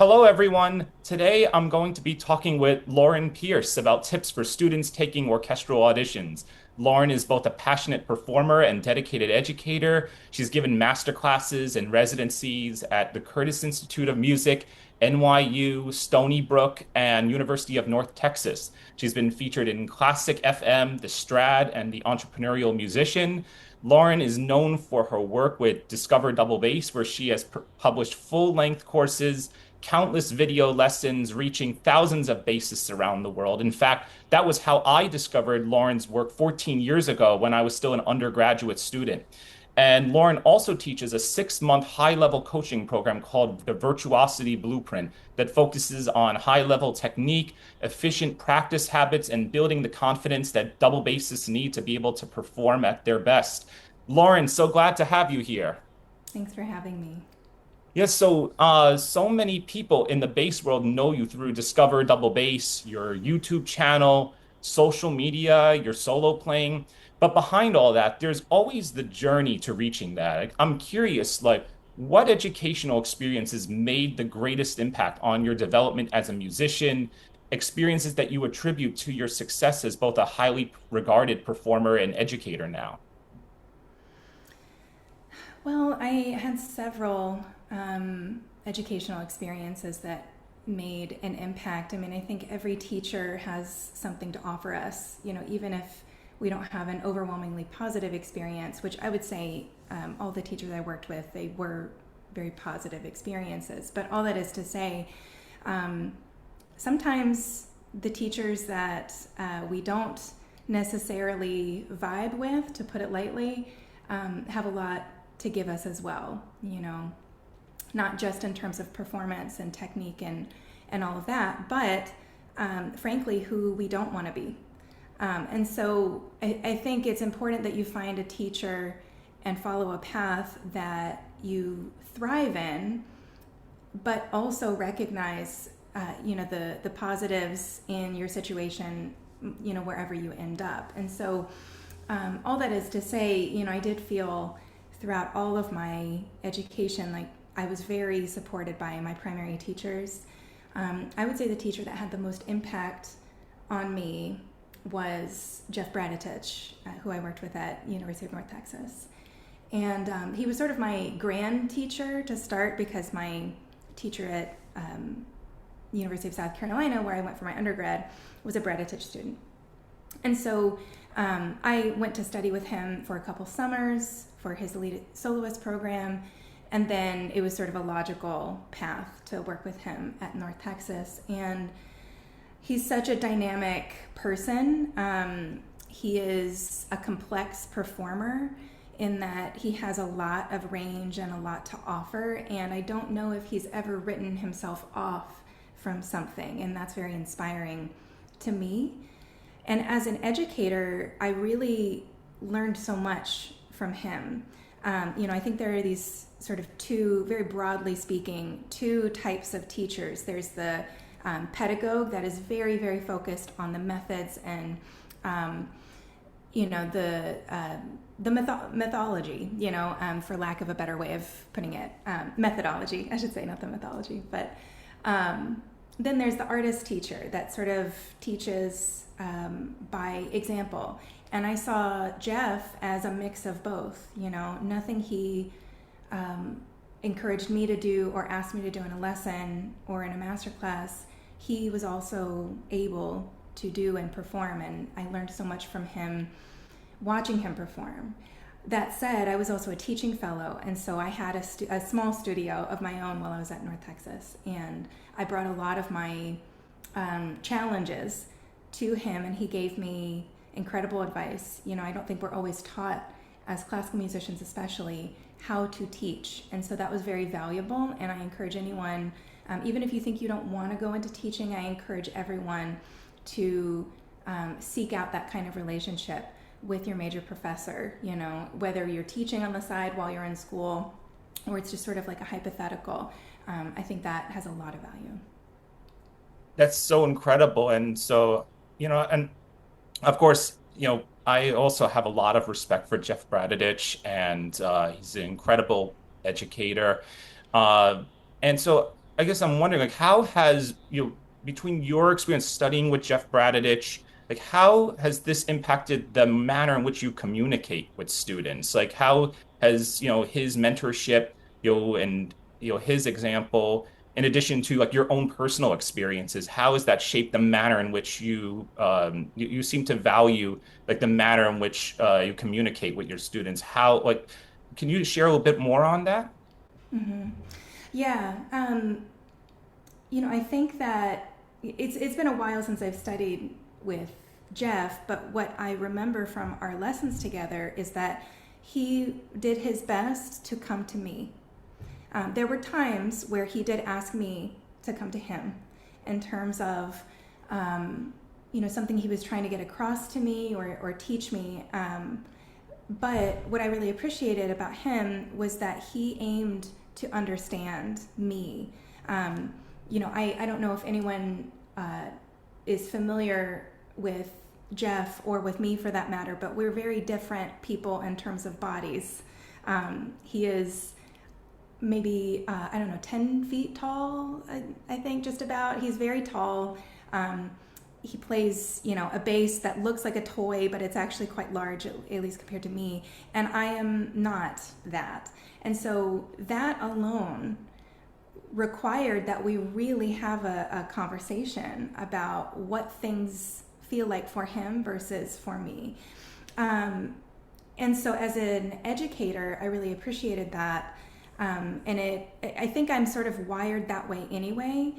Hello, everyone. Today I'm going to be talking with Lauren Pierce about tips for students taking orchestral auditions. Lauren is both a passionate performer and dedicated educator. She's given master classes and residencies at the Curtis Institute of Music, NYU, Stony Brook, and University of North Texas. She's been featured in Classic FM, The Strad, and The Entrepreneurial Musician. Lauren is known for her work with Discover Double Bass, where she has published full-length courses, countless video lessons reaching thousands of bassists around the world. In fact, that was how I discovered Lauren's work 14 years ago when I was still an undergraduate student. And Lauren also teaches a 6-month high level coaching program called the Virtuosity Blueprint that focuses on high level technique, efficient practice habits, and building the confidence that double bassists need to be able to perform at their best. Lauren, so glad to have you here. Thanks for having me. Yes, so many people in the bass world know you through Discover Double Bass, your YouTube channel, social media, your solo playing. But behind all that, there's always the journey to reaching that. I'm curious, what educational experiences made the greatest impact on your development as a musician, experiences that you attribute to your success as both a highly regarded performer and educator now? Well, I had several educational experiences that made an impact. I mean, I think every teacher has something to offer us, even if we don't have an overwhelmingly positive experience, which I would say all the teachers I worked with, they were very positive experiences. But all that is to say, sometimes the teachers that we don't necessarily vibe with, to put it lightly, have a lot to give us as well, not just in terms of performance and technique and all of that, but frankly, who we don't want to be. And so I think it's important that you find a teacher and follow a path that you thrive in, but also recognize, the positives in your situation, wherever you end up. And so all that is to say, I did feel throughout all of my education, like I was very supported by my primary teachers. I would say the teacher that had the most impact on me was Jeff Bradetich, who I worked with at University of North Texas. And he was sort of my grand teacher to start, because my teacher at University of South Carolina, where I went for my undergrad, was a Bradetich student. And so I went to study with him for a couple summers for his lead soloist program, and then it was sort of a logical path to work with him at North Texas. And he's such a dynamic person. He is a complex performer in that he has a lot of range and a lot to offer, and I don't know if he's ever written himself off from something, and that's very inspiring to me. And as an educator, I really learned so much from him. I think there are these sort of two, very broadly speaking, two types of teachers. There's the pedagogue that is very, very focused on the methods and, mythology, for lack of a better way of putting it. Methodology, I should say, not the mythology. But then there's the artist teacher that sort of teaches by example. And I saw Jeff as a mix of both. Nothing he encouraged me to do or asked me to do in a lesson or in a master class, he was also able to do and perform. And I learned so much from him watching him perform. That said, I was also a teaching fellow, and so I had a small studio of my own while I was at North Texas. And I brought a lot of my challenges to him, and he gave me incredible advice. I don't think we're always taught, as classical musicians especially, how to teach. And so that was very valuable, and I encourage anyone, even if you think you don't want to go into teaching, I encourage everyone to seek out that kind of relationship with your major professor, whether you're teaching on the side while you're in school or it's just sort of like a hypothetical. I think that has a lot of value. That's so incredible. And so, and of course, I also have a lot of respect for Jeff Bradetich, and he's an incredible educator. And so I guess I'm wondering, like, how has, between your experience studying with Jeff Bradetich, like, how has this impacted the manner in which you communicate with students? Like, how has, his mentorship, and, his example, in addition to like your own personal experiences, how has that shaped the manner in which you seem to value like the manner in which you communicate with your students? How, like, can you share a little bit more on that? Yeah, I think that it's been a while since I've studied with Jeff, but what I remember from our lessons together is that he did his best to come to me. There were times where he did ask me to come to him in terms of, something he was trying to get across to me or teach me. But what I really appreciated about him was that he aimed to understand me. I don't know if anyone is familiar with Jeff or with me for that matter, but we're very different people in terms of bodies. He is maybe, 10 feet tall, I think, just about. He's very tall. He plays, a bass that looks like a toy, but it's actually quite large, at least compared to me. And I am not that. And so that alone required that we really have a conversation about what things feel like for him versus for me. And so as an educator, I really appreciated that. I think I'm sort of wired that way anyway,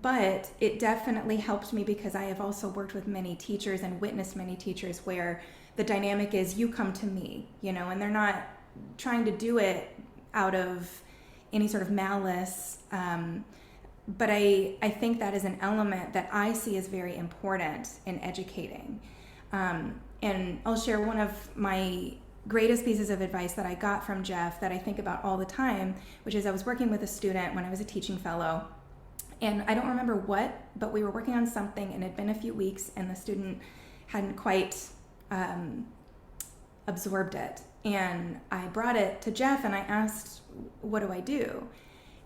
but it definitely helped me because I have also worked with many teachers and witnessed many teachers where the dynamic is you come to me, and they're not trying to do it out of any sort of malice. But I think that is an element that I see as very important in educating. And I'll share one of my greatest pieces of advice that I got from Jeff that I think about all the time, which is I was working with a student when I was a teaching fellow. And I don't remember what, but we were working on something and it had been a few weeks and the student hadn't quite absorbed it. And I brought it to Jeff and I asked, what do I do?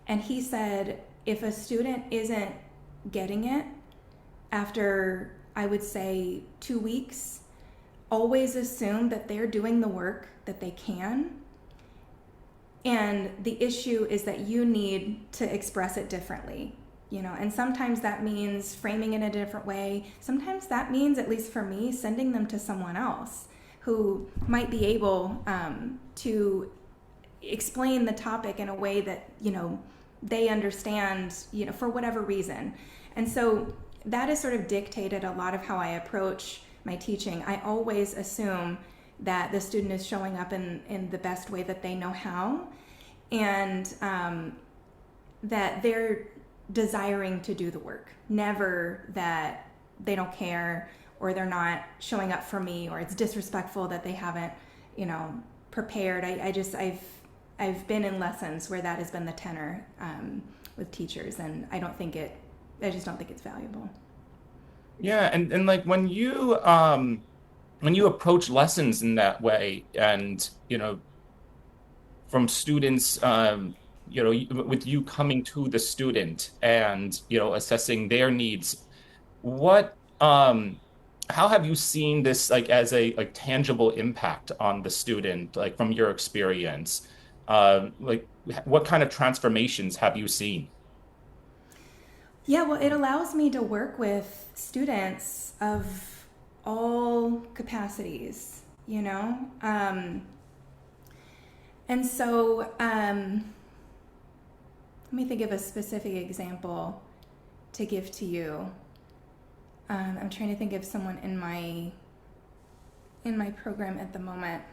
And he said, if a student isn't getting it after, I would say, 2 weeks, always assume that they're doing the work that they can. And the issue is that you need to express it differently. And sometimes that means framing it in a different way. Sometimes that means, at least for me, sending them to someone else who might be able to explain the topic in a way that, they understand, for whatever reason. And so that has sort of dictated a lot of how I approach my teaching. I always assume that the student is showing up in the best way that they know how, and that they're desiring to do the work, never that they don't care or they're not showing up for me or it's disrespectful that they haven't, prepared. I've been in lessons where that has been the tenor with teachers, and I just don't think it's valuable. Yeah, and like when you approach lessons in that way, and from students, with you coming to the student and assessing their needs, what how have you seen this like as a like tangible impact on the student, like from your experience? Like what kind of transformations have you seen? Yeah, well, it allows me to work with students of all capacities, And so let me think of a specific example to give to you. I'm trying to think of someone in my program at the moment.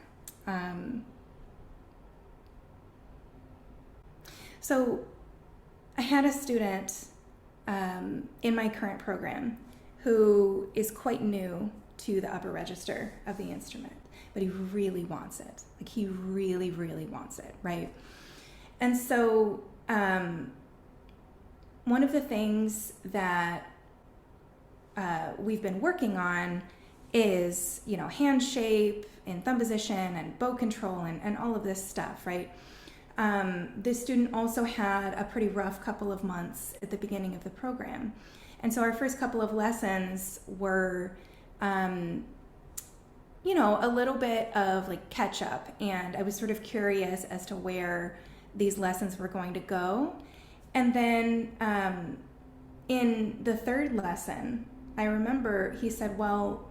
So I had a student in my current program who is quite new to the upper register of the instrument, but he really wants it. Like he really, really wants it, right? And so one of the things that we've been working on is, hand shape and thumb position and bow control and all of this stuff, right? this student also had a pretty rough couple of months at the beginning of the program. And so our first couple of lessons were, a little bit of like catch up. And I was sort of curious as to where these lessons were going to go. And then in the third lesson, I remember he said, well,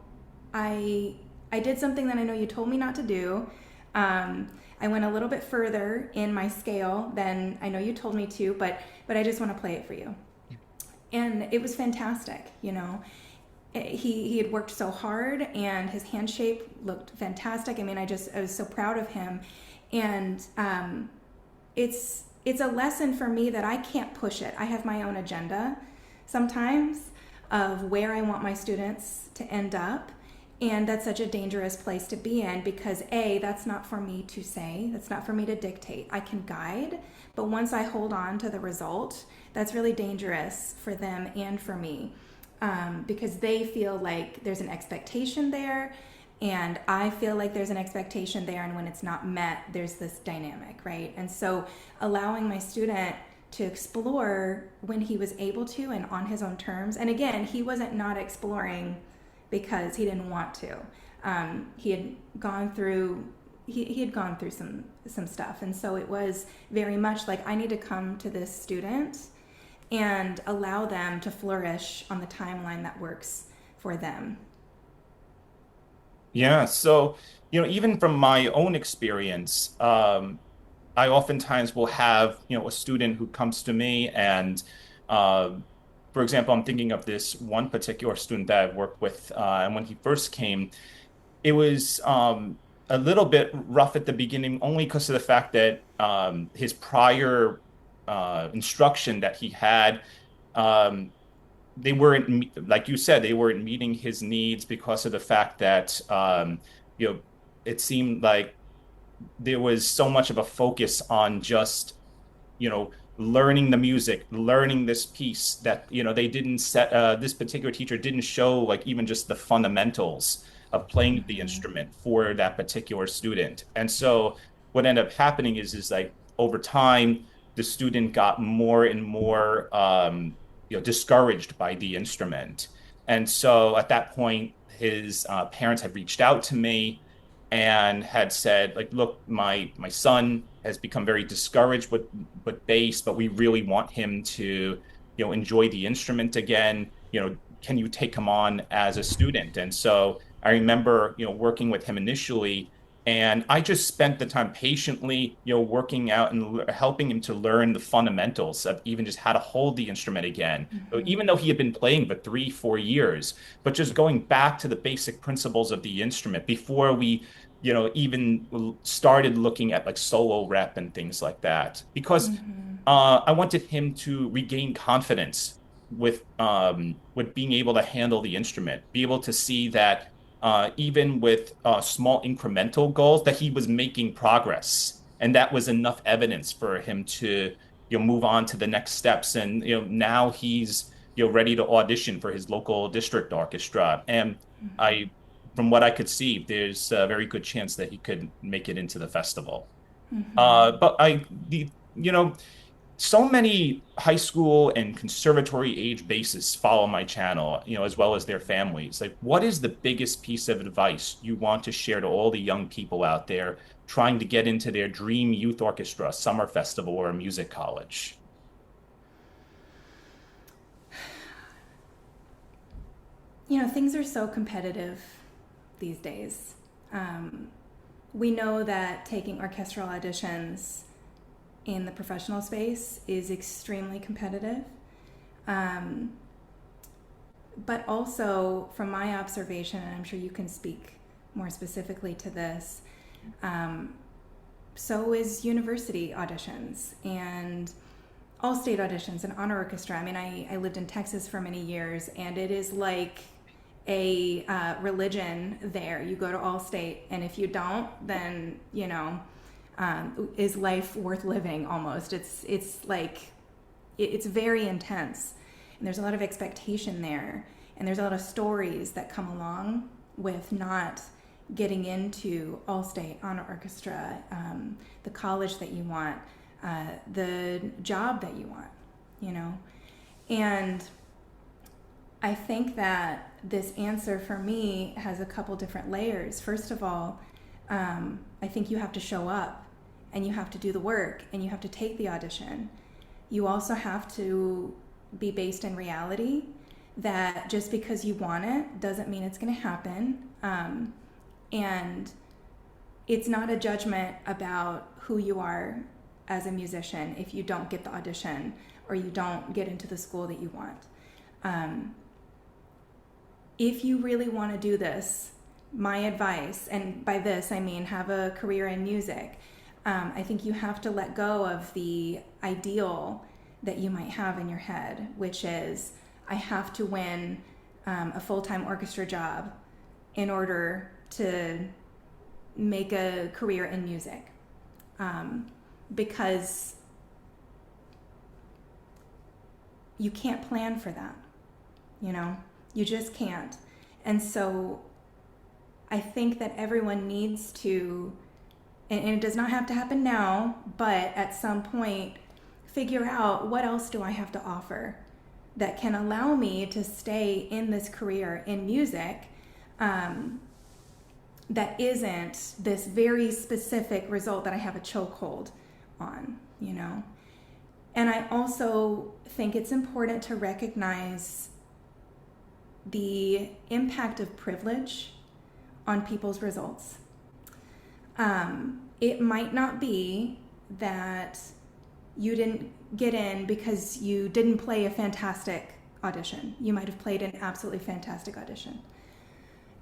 I did something that I know you told me not to do. I went a little bit further in my scale than I know you told me to, but I just want to play it for you. And it was fantastic, He had worked so hard, and his hand shape looked fantastic. I mean, I was so proud of him. And it's a lesson for me that I can't push it. I have my own agenda sometimes of where I want my students to end up. And that's such a dangerous place to be in because that's not for me to say, that's not for me to dictate. I can guide, but once I hold on to the result, that's really dangerous for them and for me because they feel like there's an expectation there, and I feel like there's an expectation there, and when it's not met, there's this dynamic, right? And so allowing my student to explore when he was able to and on his own terms, and again, he wasn't not exploring because he didn't want to. He had gone through some stuff, and so it was very much like I need to come to this student and allow them to flourish on the timeline that works for them. Yeah. So, even from my own experience, I oftentimes will have, a student who comes to me and, uh, for example, I'm thinking of this one particular student that I've worked with, and when he first came, it was a little bit rough at the beginning, only because of the fact that his prior instruction that he had, um, they weren't, like you said, they weren't meeting his needs because of the fact that, you know, it seemed like there was so much of a focus on just, learning the music, learning this piece that, they didn't set, this particular teacher didn't show like even just the fundamentals of playing the Mm-hmm. instrument for that particular student. And so what ended up happening is like over time, the student got more and more, discouraged by the instrument. And so at that point, his parents had reached out to me and had said, like, look, my son has become very discouraged with bass, but we really want him to, enjoy the instrument again. Can you take him on as a student? And so I remember, working with him initially, and I just spent the time patiently, working out and helping him to learn the fundamentals of even just how to hold the instrument again. Mm-hmm. Even though he had been playing for 3, 4 years, but just going back to the basic principles of the instrument before we, even started looking at like solo rep and things like that. Because Mm-hmm. I wanted him to regain confidence with being able to handle the instrument, be able to see that even with small incremental goals, that he was making progress, and that was enough evidence for him to move on to the next steps. And now he's ready to audition for his local district orchestra. And Mm-hmm. I, from what I could see, there's a very good chance that he could make it into the festival. Mm-hmm. But so many high school and conservatory age bassists follow my channel, as well as their families. Like, what is the biggest piece of advice you want to share to all the young people out there trying to get into their dream youth orchestra, summer festival, or a music college? Things are so competitive these days. Um, we know that taking orchestral auditions in the professional space is extremely competitive. Um, but also, from my observation, and I'm sure you can speak more specifically to this, um, so is university auditions and all state auditions and honor orchestra. I mean, I lived in Texas for many years, and it is like a religion there. You go to all state, and if you don't, then is life worth living? Almost. It's like it's very intense, and there's a lot of expectation there, and there's a lot of stories that come along with not getting into all state honor orchestra, the college that you want. the job that you want, you know? And I think that this answer for me has a couple different layers. First of all, I think you have to show up and you have to do the work and you have to take the audition. You also have to be based in reality that just because you want it doesn't mean it's going to happen. And it's not a judgment about who you are as a musician if you don't get the audition or you don't get into the school that you want. If you really want to do this, my advice, and by this I mean have a career in music, I think you have to let go of the ideal that you might have in your head, which is, I have to win a full-time orchestra job in order to make a career in music. Because you can't plan for that, you know? You just can't. And so I think that everyone needs to, and it does not have to happen now, but at some point, figure out what else do I have to offer that can allow me to stay in this career in music, that isn't this very specific result that I have a chokehold on, you know? And I also think it's important to recognize the impact of privilege on people's results. It might not be that you didn't get in because you didn't play a fantastic audition. You might have played an absolutely fantastic audition.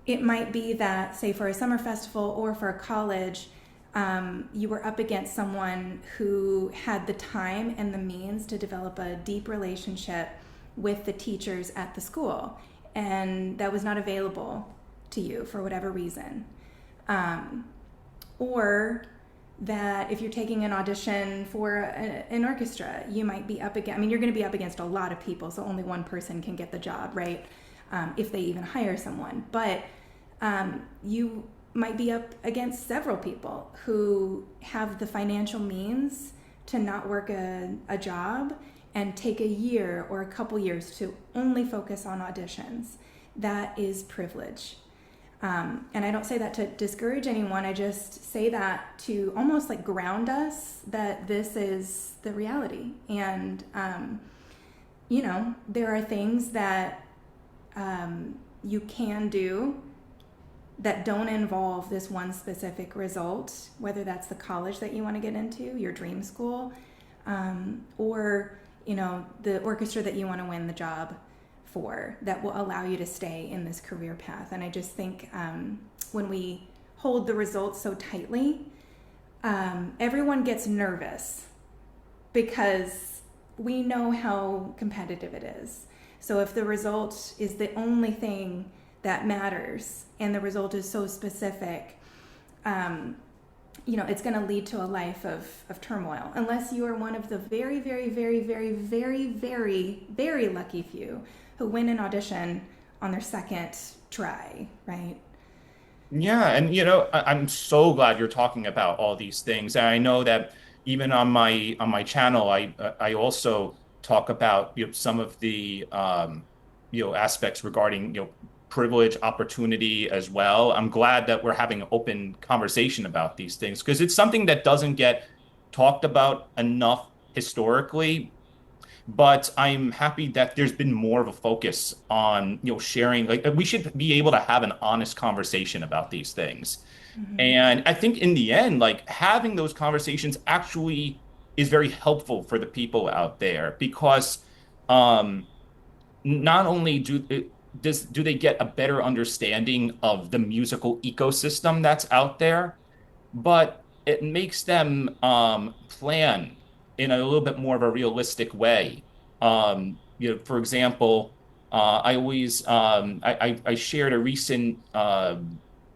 It might be that, say, for a summer festival or for a college, you were up against someone who had the time and the means to develop a deep relationship with the teachers at the school, and that was not available to you for whatever reason. Or that if you're taking an audition for an orchestra, you might be up against, I mean, you're going to be up against a lot of people, so only one person can get the job, right? If they even hire someone. But you might be up against several people who have the financial means to not work a job and take a year or a couple years to only focus on auditions. That is privilege. And I don't say that to discourage anyone. I just say that to almost like ground us that this is the reality. And, you know, there are things that you can do that don't involve this one specific result, whether that's the college that you want to get into, your dream school, or, you know, the orchestra that you want to win the job for, that will allow you to stay in this career path. And I just think when we hold the results so tightly, everyone gets nervous because we know how competitive it is. So if the result is the only thing that matters and the result is so specific, you know, it's going to lead to a life of turmoil, unless you are one of the very, very, very, very, very, very, very lucky few who win an audition on their second try, right? Yeah, and you know, I'm so glad you're talking about all these things. And I know that even on my channel, I also talk about, you know, some of the you know, aspects regarding, you know, privilege, opportunity as well. I'm glad that we're having an open conversation about these things because it's something that doesn't get talked about enough historically. But I'm happy that there's been more of a focus on, you know, sharing. Like we should be able to have an honest conversation about these things. Mm-hmm. And I think in the end, like having those conversations actually is very helpful for the people out there because um, not only do they get a better understanding of the musical ecosystem that's out there, but it makes them plan in a little bit more of a realistic way. You know, for example, I always I shared a recent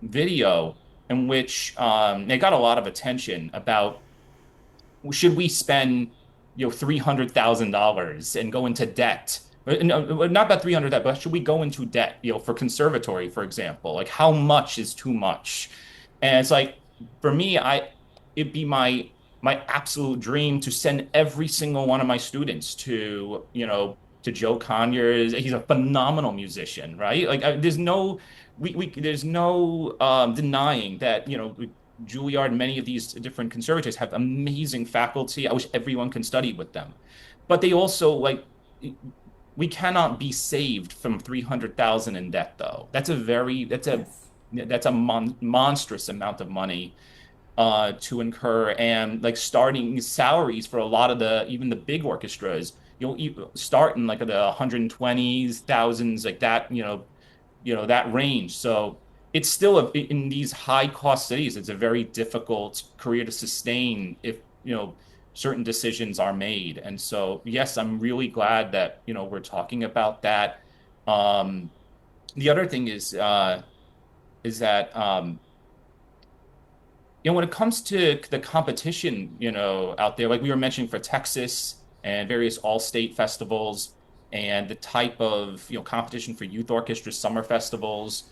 video in which they got a lot of attention about should we spend, you know, $300,000 and go into debt. No, not about 300 that, but should we go into debt, you know, for conservatory, for example? Like how much is too much? And it's like for me, it'd be my my absolute dream to send every single one of my students to, to Joe Conyers. He's a phenomenal musician, right? Like, there's no, there's no denying that, Juilliard and many of these different conservatories have amazing faculty. I wish everyone can study with them, but they also like. We cannot be saved from 300,000 in debt, though. Yes. That's a monstrous amount of money to incur, and like starting salaries for a lot of the even the big orchestras, start in like the 120s, thousands, like that, that range. So it's still in these high cost cities, it's a very difficult career to sustain if, certain decisions are made. And so, yes, I'm really glad that, we're talking about that. Um, the other thing is that, when it comes to the competition, out there, like we were mentioning for Texas and various all-state festivals and the type of, competition for youth orchestra summer festivals,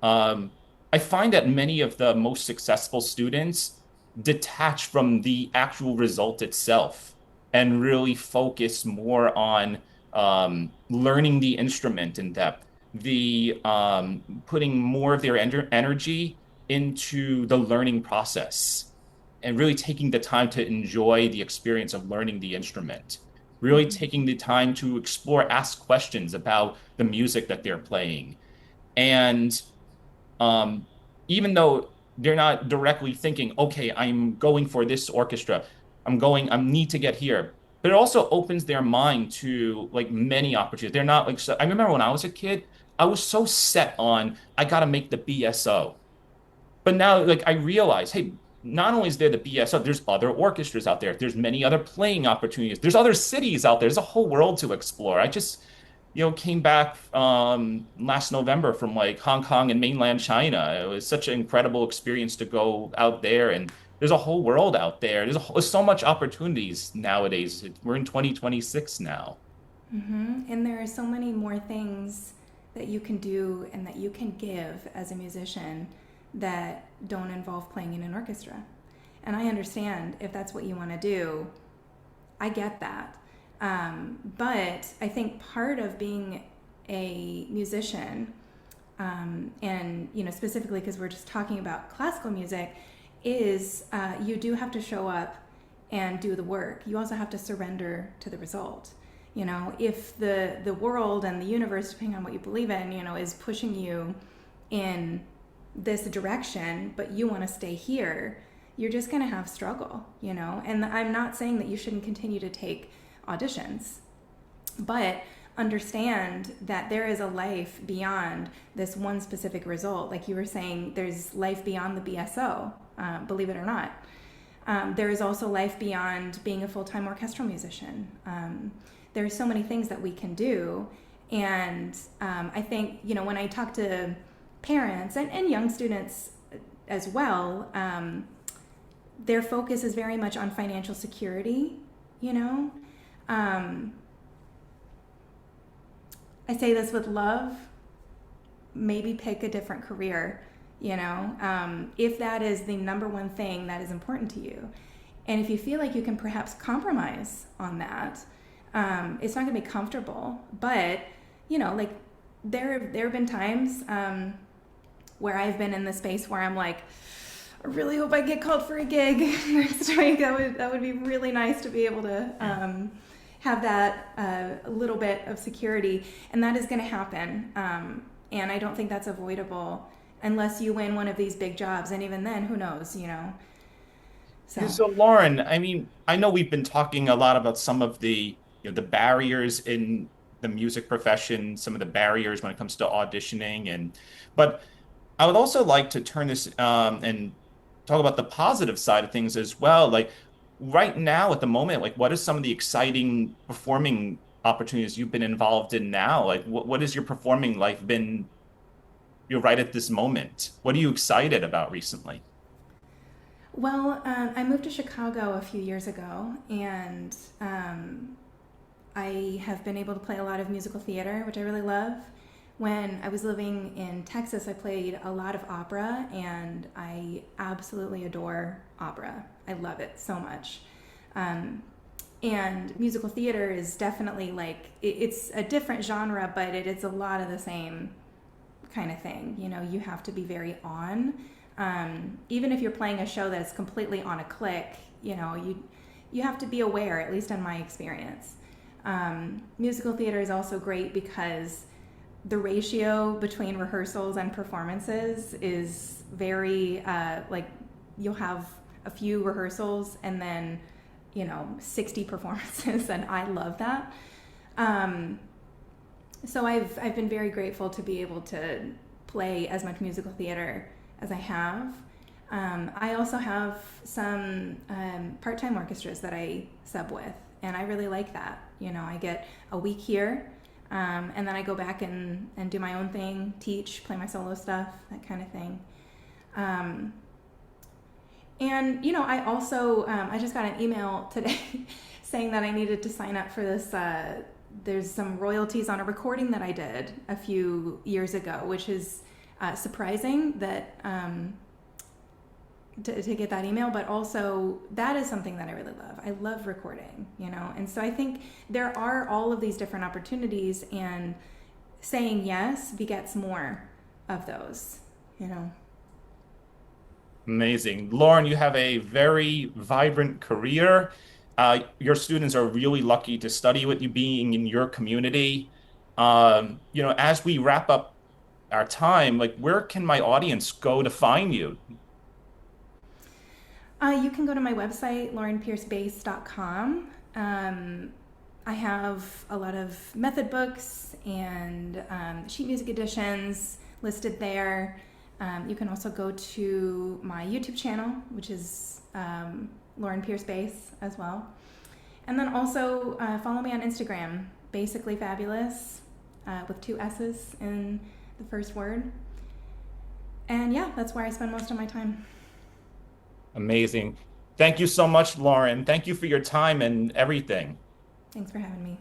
um, I find that many of the most successful students detach from the actual result itself and really focus more on learning the instrument in depth, the putting more of their energy into the learning process and really taking the time to enjoy the experience of learning the instrument, really Mm-hmm. taking the time to explore, ask questions about the music that they're playing. And um, even though they're not directly thinking, okay, I'm going for this orchestra, I need to get here. But it also opens their mind to like many opportunities. They're not like, so, I remember when I was a kid, I was so set on, I got to make the BSO. But now, like, I realize, hey, not only is there the BSO, there's other orchestras out there. There's many other playing opportunities. There's other cities out there. There's a whole world to explore. I just, came back last November from like Hong Kong and mainland China. It was such an incredible experience to go out there, and there's a whole world out there. There's so much opportunities nowadays. We're in 2026 now. Mm-hmm. And there are so many more things that you can do and that you can give as a musician that don't involve playing in an orchestra. And I understand if that's what you want to do, I get that. But I think part of being a musician, and specifically because we're just talking about classical music, is you do have to show up and do the work. You also have to surrender to the result. If the world and the universe, depending on what you believe in, is pushing you in this direction, but you want to stay here, you're just going to have struggle. And I'm not saying that you shouldn't continue to take auditions, but understand that there is a life beyond this one specific result. Like you were saying, there's life beyond the BSO, believe it or not. There is also life beyond being a full-time orchestral musician. There are so many things that we can do. And I think, when I talk to parents and young students as well, their focus is very much on financial security, Um, I say this with love, maybe pick a different career, if that is the number one thing that is important to you. And if you feel like you can perhaps compromise on that, it's not going to be comfortable, but, like there have been times where I've been in the space where I'm like, I really hope I get called for a gig next week. That would be really nice to be able to have that little bit of security, and that is going to happen. And I don't think that's avoidable unless you win one of these big jobs, and even then, who knows, Yeah, So, so Lauren, I mean, I know we've been talking a lot about some of the, the barriers in the music profession, some of the barriers when it comes to auditioning, but I would also like to turn this and talk about the positive side of things as well. Like right now at the moment, like what are some of the exciting performing opportunities you've been involved in now? Like what has your performing life been, right at this moment? What are you excited about recently? well, I moved to Chicago a few years ago, and I have been able to play a lot of musical theater, which I really love. When I was living in Texas, I played a lot of opera, and I absolutely adore opera. I love it so much. Um, and musical theater is definitely like it's a different genre, but it is a lot of the same kind of thing. You know, you have to be very on. Even if you're playing a show that's completely on a click, you know, you have to be aware, at least in my experience. Musical theater is also great because the ratio between rehearsals and performances is very like you'll have a few rehearsals and then 60 performances, and I love that. So I've been very grateful to be able to play as much musical theater as I have. I also have some part-time orchestras that I sub with, and I really like that. I get a week here, and then I go back and do my own thing, teach, play my solo stuff, that kind of thing. And I also I just got an email today saying that I needed to sign up for this. There's some royalties on a recording that I did a few years ago, which is surprising that to get that email, but also that is something that I really love. I love recording, and so I think there are all of these different opportunities, and saying yes begets more of those. Amazing. Lauren, you have a very vibrant career. Your students are really lucky to study with you being in your community. As we wrap up our time, like where can my audience go to find you? You can go to my website, laurenpiercebass.com. I have a lot of method books and sheet music editions listed there. You can also go to my YouTube channel, which is Lauren Pierce Bass as well. And then also follow me on Instagram, Basically Fabulous, with 2 S's in the first word. And yeah, that's where I spend most of my time. Amazing. Thank you so much, Lauren. Thank you for your time and everything. Thanks for having me.